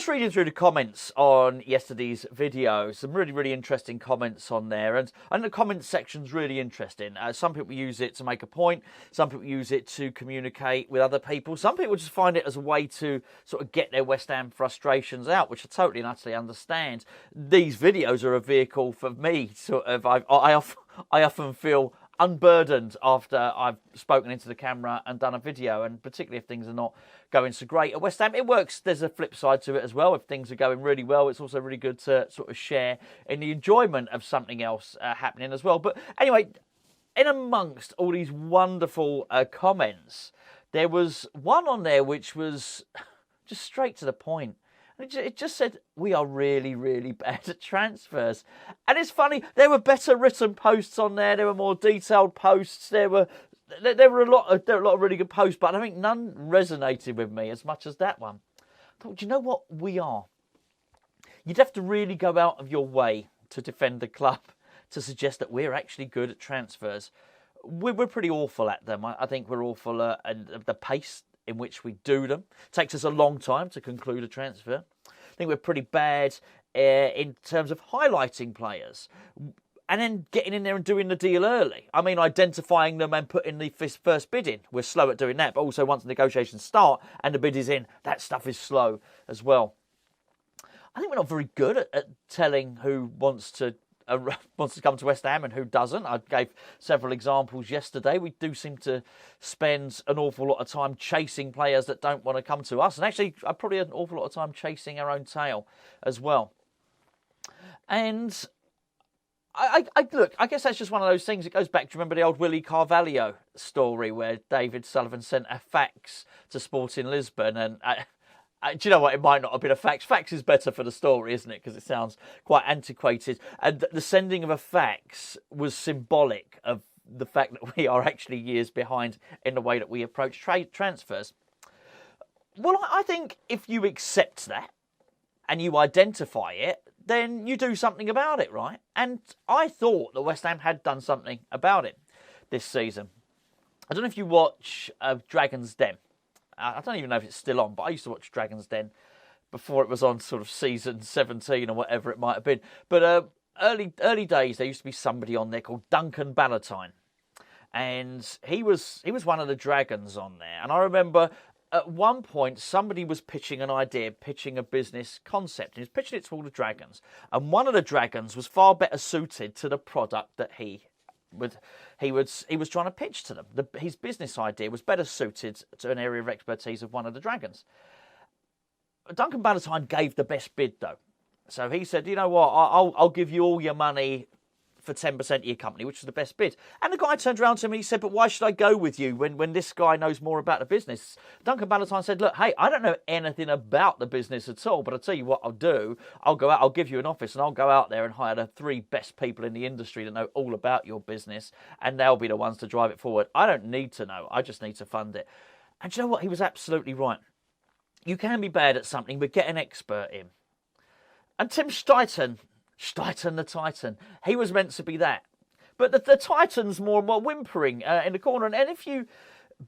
just reading through the comments on yesterday's video, some really interesting comments on there, and the comment section's really interesting. Some people use it to make a point, some people use it to communicate with other people, some people just find it as a way to sort of get their West Ham frustrations out, which I totally and utterly understand. These videos are a vehicle for me, sort of. I often feel unburdened after I've spoken into the camera and done a video, and particularly if things are not going so great at West Ham. It works. There's a flip side to it as well. If things are going really well, it's also really good to sort of share in the enjoyment of something else happening as well. But anyway, in amongst all these wonderful comments, there was one on there which was just straight to the point. It just said, we are really bad at transfers. And it's funny, there were better written posts on there. There were more detailed posts. There were a lot of really good posts, but I think none resonated with me as much as that one. I thought, do you know what we are? You'd have to really go out of your way to defend the club to suggest that we're actually good at transfers. We're pretty awful at them. I think we're awful at the pace in which we do them. It takes us a long time to conclude a transfer. I think we're pretty bad in terms of highlighting players and then getting in there and doing the deal early. I mean, identifying them and putting the first bid in. We're slow at doing that, but also once the negotiations start and the bid is in, that stuff is slow as well. I think we're not very good at telling who wants to come to West Ham and who doesn't. I gave several examples yesterday. We do seem to spend an awful lot of time chasing players that don't want to come to us, and actually probably an awful lot of time chasing our own tail as well. And I guess that's just one of those things. It goes back to, remember the old Willie Carvalho story where David Sullivan sent a fax to Sporting Lisbon, and do you know what? It might not have been a fax. Fax is better for the story, isn't it? Because it sounds quite antiquated. And the sending of a fax was symbolic of the fact that we are actually years behind in the way that we approach transfers. Well, I think if you accept that and you identify it, then you do something about it, right? And I thought that West Ham had done something about it this season. I don't know if you watch Dragon's Den. I don't even know if it's still on, but I used to watch Dragon's Den before it was on sort of season 17 or whatever it might have been. But early days, there used to be somebody on there called Duncan Ballantyne. And he was one of the Dragons on there. And I remember at one point, somebody was pitching an idea, pitching a business concept. And he was pitching it to all the Dragons. And one of the Dragons was far better suited to the product that he was trying to pitch to them. His business idea was better suited to an area of expertise of one of the Dragons. Duncan Ballantyne gave the best bid, though. So he said, you know what, I'll give you all your money for 10% of your company, which was the best bid. And the guy turned around to him and he said, but why should I go with you when this guy knows more about the business? Duncan Ballantyne said, look, hey, I don't know anything about the business at all, but I'll tell you what I'll do. I'll go out, I'll give you an office, and I'll go out there and hire the 3 best people in the industry that know all about your business, and they'll be the ones to drive it forward. I don't need to know. I just need to fund it. And you know what? He was absolutely right. You can be bad at something, but get an expert in. And Tim Steidten the Titan, he was meant to be that. But the Titan's more and more whimpering in the corner. And if you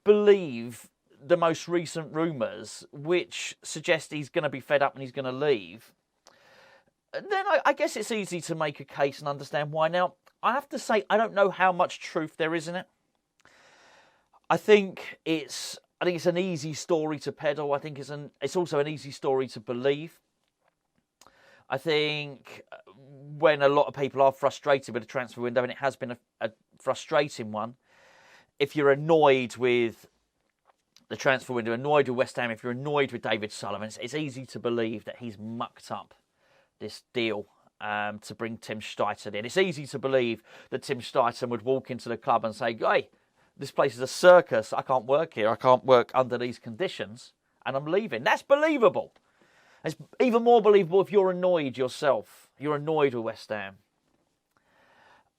believe the most recent rumours, which suggest he's going to be fed up and he's going to leave, then I guess it's easy to make a case and understand why. Now, I have to say, I don't know how much truth there is in it. I think it's an easy story to peddle. I think it's also an easy story to believe. I think when a lot of people are frustrated with the transfer window, and it has been a frustrating one, if you're annoyed with the transfer window, annoyed with West Ham, if you're annoyed with David Sullivan, it's easy to believe that he's mucked up this deal to bring Tim Steidten in. It's easy to believe that Tim Steidten would walk into the club and say, hey, this place is a circus. I can't work here. I can't work under these conditions, and I'm leaving. That's believable. It's even more believable if you're annoyed yourself. You're annoyed with West Ham.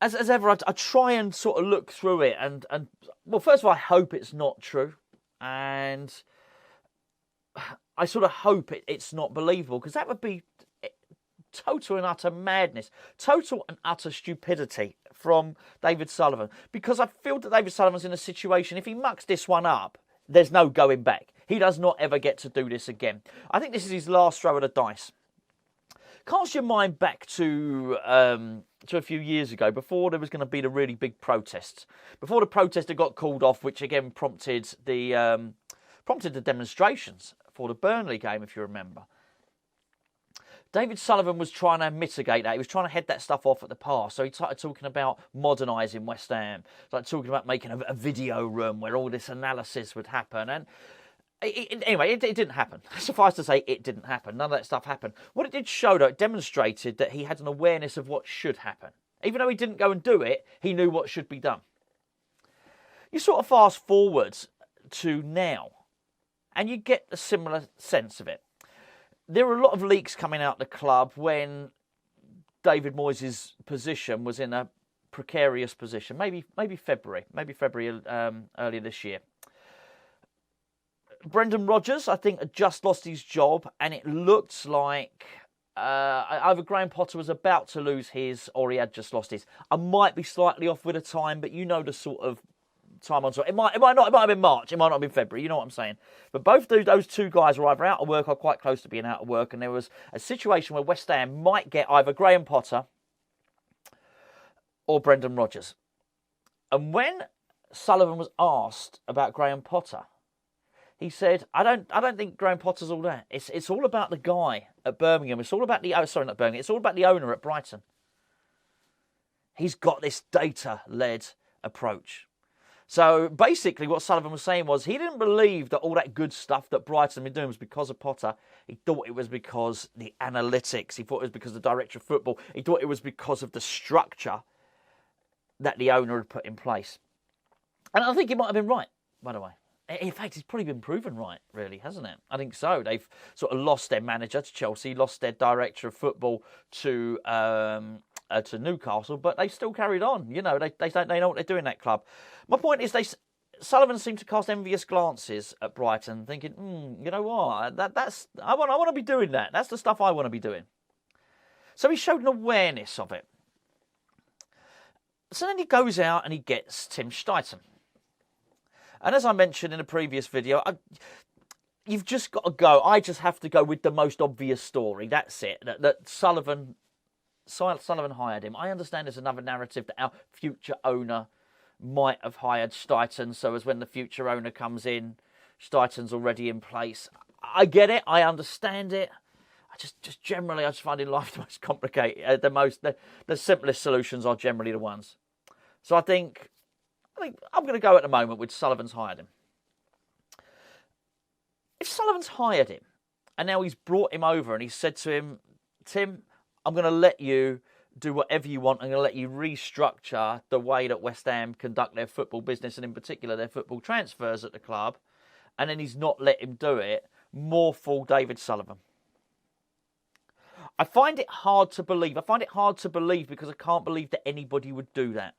As ever, I try and sort of look through it and well, first of all, I hope it's not true. And I sort of hope it's not believable, because that would be total and utter madness, total and utter stupidity from David Sullivan. Because I feel that David Sullivan's in a situation, if he mucks this one up, there's no going back. He does not ever get to do this again. I think this is his last throw of the dice. Cast your mind back to a few years ago, before there was going to be the really big protests. Before the protest had got called off, which again prompted the demonstrations for the Burnley game, if you remember. David Sullivan was trying to mitigate that. He was trying to head that stuff off at the pass. So he started talking about modernising West Ham. Started talking about making a video room where all this analysis would happen. And anyway, it didn't happen. Suffice to say, it didn't happen. None of that stuff happened. What it did show, though, it demonstrated that he had an awareness of what should happen. Even though he didn't go and do it, he knew what should be done. You sort of fast forward to now, and you get a similar sense of it. There were a lot of leaks coming out of the club when David Moyes' position was in a precarious position. Maybe February earlier this year. Brendan Rodgers, I think, had just lost his job, and it looked like either Graham Potter was about to lose his, or he had just lost his. I might be slightly off with the time, but you know the sort of time on. It might not. It might have been March. It might not have been February. You know what I'm saying? But both those two guys were either out of work or quite close to being out of work, and there was a situation where West Ham might get either Graham Potter or Brendan Rodgers. And when Sullivan was asked about Graham Potter, he said, "I don't think Graham Potter's all that. It's all about the guy at Birmingham. It's all about not Birmingham. It's all about the owner at Brighton. He's got this data-led approach." So basically what Sullivan was saying was he didn't believe that all that good stuff that Brighton had been doing was because of Potter. He thought it was because the analytics. He thought it was because of the director of football. He thought it was because of the structure that the owner had put in place. And I think he might have been right, by the way. In fact, it's probably been proven right, really, hasn't it? I think so. They've sort of lost their manager to Chelsea, lost their director of football to Newcastle, but they still carried on. You know, they know what they're doing, that club. My point is, Sullivan seemed to cast envious glances at Brighton, thinking, you know what, I want to be doing that. That's the stuff I want to be doing. So he showed an awareness of it. So then he goes out and he gets Tim Steidten. And as I mentioned in a previous video, you've just got to go. I just have to go with the most obvious story. That's it. That Sullivan hired him. I understand there's another narrative that our future owner might have hired Steidten, so as when the future owner comes in, Steidten's already in place. I get it. I understand it. I just generally, I just find in life the most complicated. The simplest solutions are generally the ones. So I think I'm going to go at the moment with Sullivan's hired him. If Sullivan's hired him, and now he's brought him over and he said to him, "Tim, I'm going to let you do whatever you want. I'm going to let you restructure the way that West Ham conduct their football business, and in particular their football transfers at the club," and then he's not let him do it, more fool David Sullivan. I find it hard to believe. I find it hard to believe because I can't believe that anybody would do that.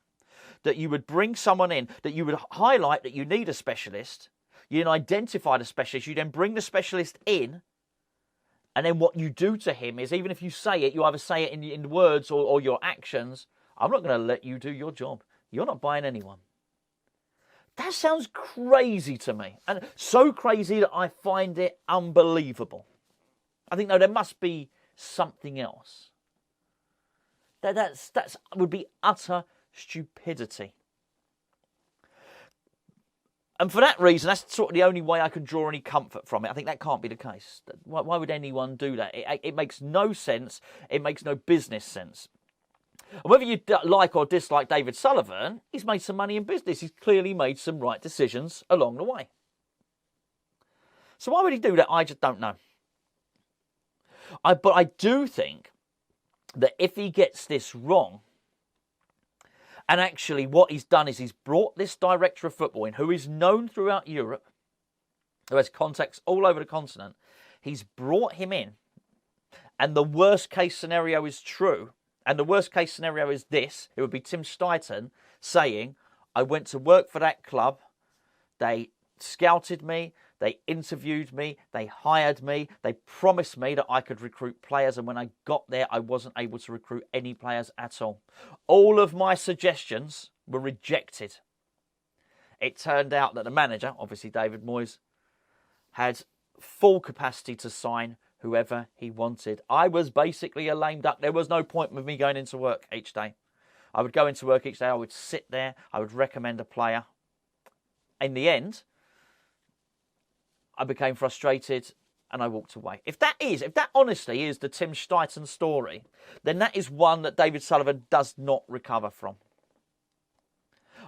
That you would bring someone in, that you would highlight that you need a specialist, you then identify the specialist, you then bring the specialist in, and then what you do to him is, even if you say it, you either say it in words or your actions, "I'm not going to let you do your job. You're not buying anyone." That sounds crazy to me. And so crazy that I find it unbelievable. I think, no, there must be something else. That would be utter stupidity. And for that reason, that's sort of the only way I can draw any comfort from it. I think that can't be the case. Why would anyone do that? It makes no sense. It makes no business sense. And whether you like or dislike David Sullivan, he's made some money in business. He's clearly made some right decisions along the way. So why would he do that? I just don't know. But I do think that if he gets this wrong, and actually what he's done is he's brought this director of football in, who is known throughout Europe, who has contacts all over the continent. He's brought him in, and the worst case scenario is true. And the worst case scenario is this. It would be Tim Steidten saying, "I went to work for that club. They scouted me. They interviewed me. They hired me. They promised me that I could recruit players. And when I got there, I wasn't able to recruit any players at all. All of my suggestions were rejected. it turned out that the manager, obviously David Moyes, had full capacity to sign whoever he wanted. I was basically a lame duck. There was no point with me going into work each day. I would go into work each day. I would sit there. I would recommend a player. In the end, I became frustrated and I walked away. If that honestly is the Tim Steidten story, then that is one that David Sullivan does not recover from.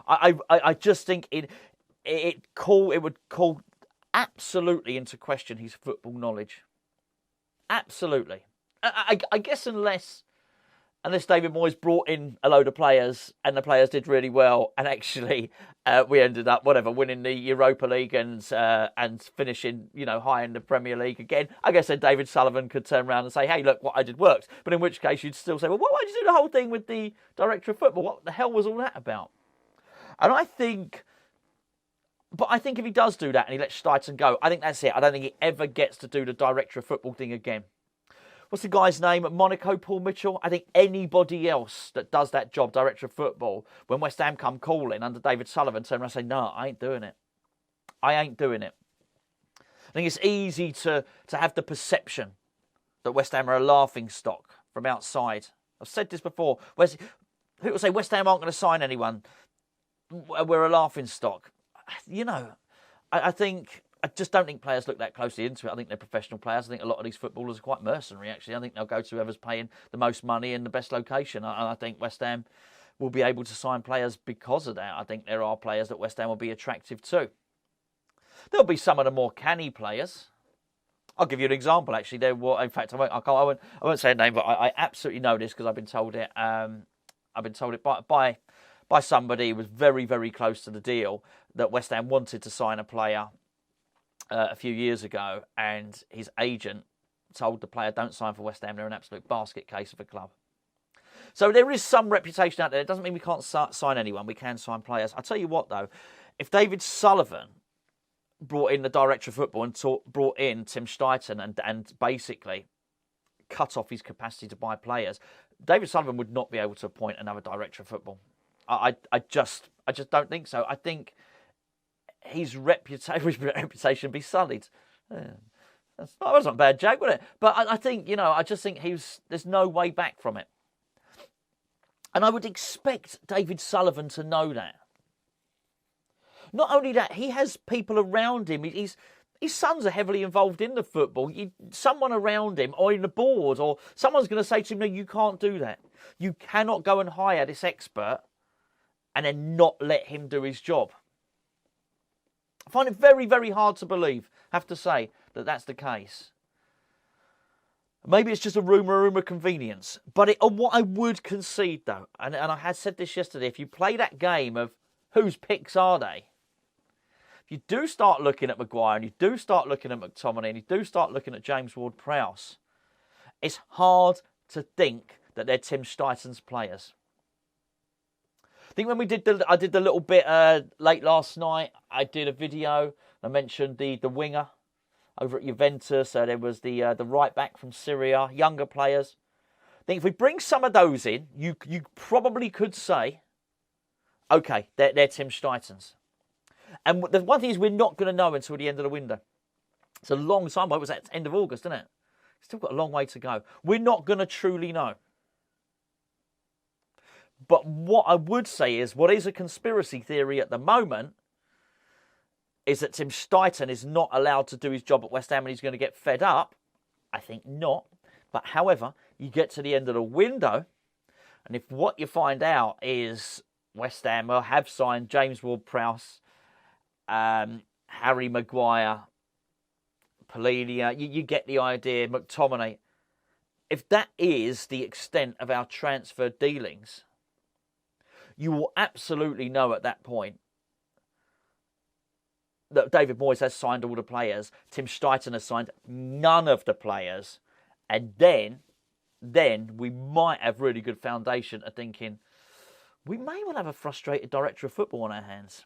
I just think it would call absolutely into question his football knowledge. Absolutely. I guess unless David Moyes brought in a load of players and the players did really well, and actually we ended up winning the Europa League and finishing high in the Premier League again. I guess then David Sullivan could turn around and say, "Hey, look, what I did worked." But in which case you'd still say, "Well, why did you do the whole thing with the director of football? What the hell was all that about?" And I think if he does do that and he lets Steidten go, I think that's it. I don't think he ever gets to do the director of football thing again. What's the guy's name at Monaco, Paul Mitchell? I think anybody else that does that job, director of football, when West Ham come calling under David Sullivan, turn around and say, "No, I ain't doing it. I ain't doing it." I think it's easy to have the perception that West Ham are a laughing stock from outside. I've said this before. People say West Ham aren't going to sign anyone. We're a laughing stock. I just don't think players look that closely into it. I think they're professional players. I think a lot of these footballers are quite mercenary, actually. I think they'll go to whoever's paying the most money in the best location. And I think West Ham will be able to sign players because of that. I think there are players that West Ham will be attractive to. There'll be some of the more canny players. I'll give you an example, actually. In fact, I won't say a name, but I absolutely know this because I've been told it. I've been told it by somebody who was very, very close to the deal, that West Ham wanted to sign a player a few years ago, and his agent told the player, "Don't sign for West Ham. They're an absolute basket case of a club." So there is some reputation out there. It doesn't mean we can't sign anyone. We can sign players. I'll tell you what, though. If David Sullivan brought in the director of football and brought in Tim Steidten and basically cut off his capacity to buy players, David Sullivan would not be able to appoint another director of football. I just don't think so. I think his reputation be sullied. That wasn't a bad joke, was it? But I think, I just think there's no way back from it. And I would expect David Sullivan to know that. Not only that, he has people around him. His sons are heavily involved in the football. Someone around him or in the board, or someone's going to say to him, "No, you can't do that. You cannot go and hire this expert and then not let him do his job." I find it very, very hard to believe, have to say, that that's the case. Maybe it's just a rumour convenience. But what I would concede, though, and I had said this yesterday, if you play that game of whose picks are they, if you do start looking at Maguire and you do start looking at McTominay and you do start looking at James Ward-Prowse, it's hard to think that they're Tim Steidten's players. I think when I did the little bit late last night, I did a video. I mentioned the winger over at Juventus. There was the right back from Syria, younger players. I think if we bring some of those in, you probably could say, okay, they're Tim Steidten's. And the one thing is, we're not going to know until the end of the window. It's a long time. It was at the end of August, isn't it? Still got a long way to go. We're not going to truly know. But what I would say is, what is a conspiracy theory at the moment is that Tim Steidten is not allowed to do his job at West Ham and he's going to get fed up. I think not. But however, you get to the end of the window, and if what you find out is West Ham have signed James Ward-Prowse, Harry Maguire, Polina, you get the idea, McTominay. If that is the extent of our transfer dealings, you will absolutely know at that point that David Moyes has signed all the players, Tim Steidten has signed none of the players, and then we might have really good foundation of thinking we may well have a frustrated director of football on our hands.